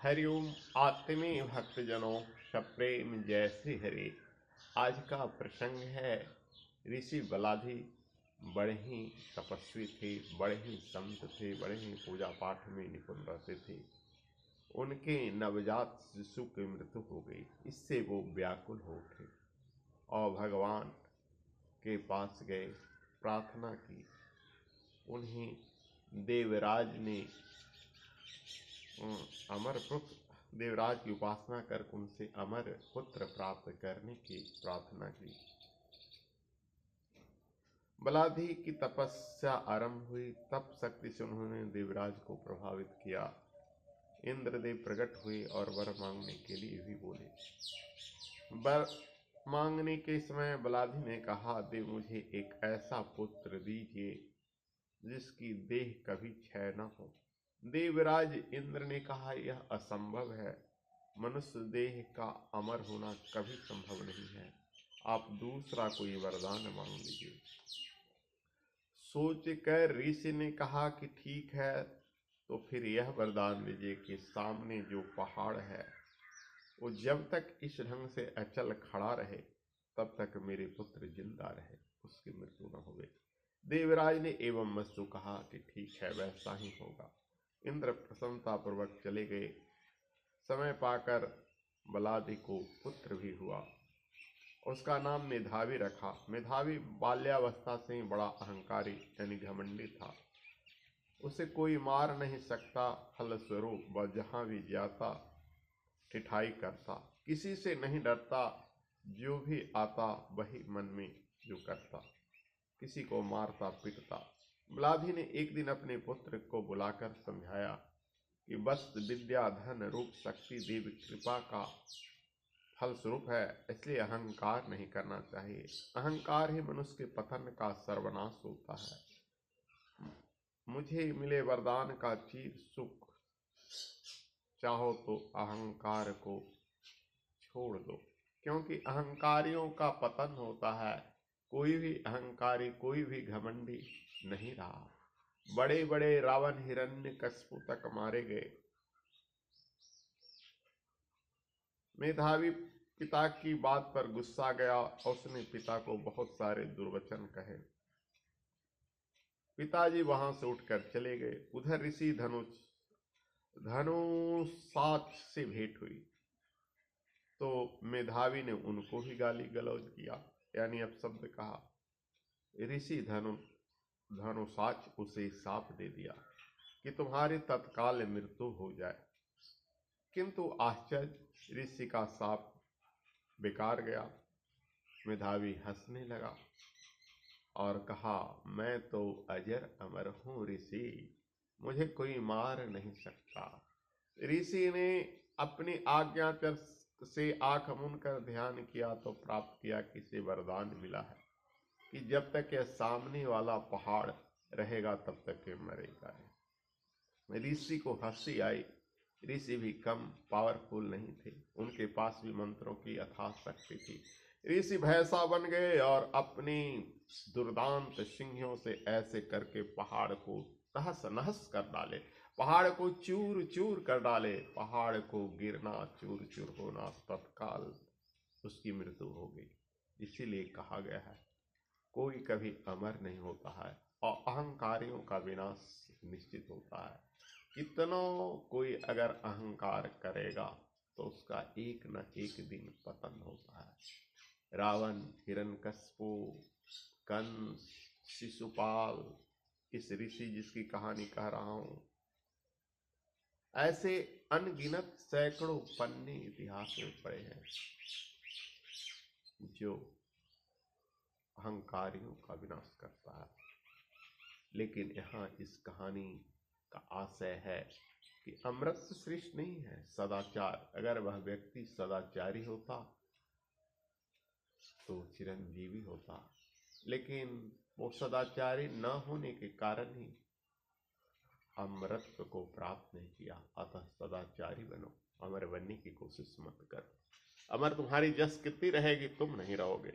हरिओम आत्मीय भक्तजनों, सप्रेम जय श्री हरि। आज का प्रसंग है ऋषि बलाधि बड़े ही तपस्वी थे, बड़े ही संत थे, बड़े ही पूजा पाठ में निपुण रहते थे। उनके नवजात शिशु की मृत्यु हो गई। इससे वो व्याकुल हो उठे और भगवान के पास गए, प्रार्थना की। उन्हें देवराज ने अमर पुत्र देवराज की उपासना कर उनसे अमर पुत्र प्राप्त करने की प्रार्थना की। बलाधि की तपस्या आरंभ हुई। तप शक्ति से उन्होंने देवराज को प्रभावित किया। इंद्रदेव प्रकट हुए और वर मांगने के लिए भी बोले। वर मांगने के समय बलाधि ने कहा, देव मुझे एक ऐसा पुत्र दीजिए जिसकी देह कभी क्षय न हो। देवराज इंद्र ने कहा, यह असंभव है, मनुष्य देह का अमर होना कभी संभव नहीं है, आप दूसरा कोई वरदान मांग लीजिए। सोचकर ऋषि ने कहा कि ठीक है, तो फिर यह वरदान लीजिए कि सामने जो पहाड़ है वो जब तक इस ढंग से अचल खड़ा रहे तब तक मेरे पुत्र जिंदा रहे, उसकी मृत्यु न होवे। देवराज ने एवं वस्तु कहा कि ठीक है, वैसा ही होगा। इंद्र प्रसन्नता पूर्वक चले गए। समय पाकर बलाधि को पुत्र भी हुआ। उसका नाम मेधावी रखा। मेधावी बाल्यावस्था से ही बड़ा अहंकारी यानी घमंडी था। उसे कोई मार नहीं सकता। फलस्वरूप वह जहां भी जाता ठिठाई करता, किसी से नहीं डरता, जो भी आता वही मन में जो करता, किसी को मारता पीटता। बलाधि ने एक दिन अपने पुत्र को बुलाकर समझाया कि वस्त्र विद्या धन रूप शक्ति देव कृपा का फलस्वरूप है, इसलिए अहंकार नहीं करना चाहिए। अहंकार ही मनुष्य के पतन का सर्वनाश होता है। मुझे मिले वरदान का चीर सुख, चाहो तो अहंकार को छोड़ दो, क्योंकि अहंकारियों का पतन होता है। कोई भी अहंकारी, कोई भी घमंडी नहीं रहा। बड़े बड़े रावण हिरण्यकश्यप तक मारे गए। मेधावी पिता की बात पर गुस्सा गया और उसने पिता को बहुत सारे दुर्वचन कहे। पिताजी वहां से उठकर चले गए। उधर ऋषि धनुषाच से भेंट हुई तो मेधावी ने उनको भी गाली गलौज किया, यानी अपशब्द कहा। ऋषि धनुषाच उसे शाप दे दिया कि तुम्हारी तत्काल मृत्यु हो जाए। किंतु आश्चर्य, ऋषि का शाप बेकार गया। मेधावी हंसने लगा और कहा, मैं तो अजर अमर हूं ऋषि, मुझे कोई मार नहीं सकता। ऋषि ने अपनी आज्ञा से आंख मूंद कर ध्यान किया तो प्राप्त किया कि इसे वरदान मिला है कि जब तक यह सामने वाला पहाड़ रहेगा तब तक ये मरेगा नहीं। ऋषि को हंसी आई। ऋषि भी कम पावरफुल नहीं थे, उनके पास भी मंत्रों की अथाह शक्ति थी। ऋषि भैंसा बन गए और अपनी दुर्दांत सिंहों से ऐसे करके पहाड़ को तहस नहस कर डाले, पहाड़ को चूर चूर कर डाले। पहाड़ को गिरना, चूर चूर होना, तत्काल उसकी मृत्यु हो गई। इसीलिए कहा गया है, कोई कभी अमर नहीं होता है और अहंकारियों का विनाश निश्चित होता है। कितनों कोई अगर अहंकार करेगा तो उसका एक न एक दिन पतन होता है। रावण, हिरण्यकश्यपु, कंस, शिशुपाल, इस ऋषि जिसकी कहानी कह रहा हूं, ऐसे अनगिनत सैकड़ों पन्ने इतिहास में पड़े हैं जो अहंकारियों का विनाश करता है। लेकिन यहाँ इस कहानी का आशय है कि अमृत श्रेष्ठ नहीं है, सदाचार। अगर वह व्यक्ति सदाचारी होता तो चिरंजीवी होता, लेकिन वो सदाचारी न होने के कारण ही अमरत्व को प्राप्त नहीं किया। अतः सदाचारी बनो, अमर बनने की कोशिश मत करो। अमर तुम्हारी जस कितनी रहेगी, तुम नहीं रहोगे।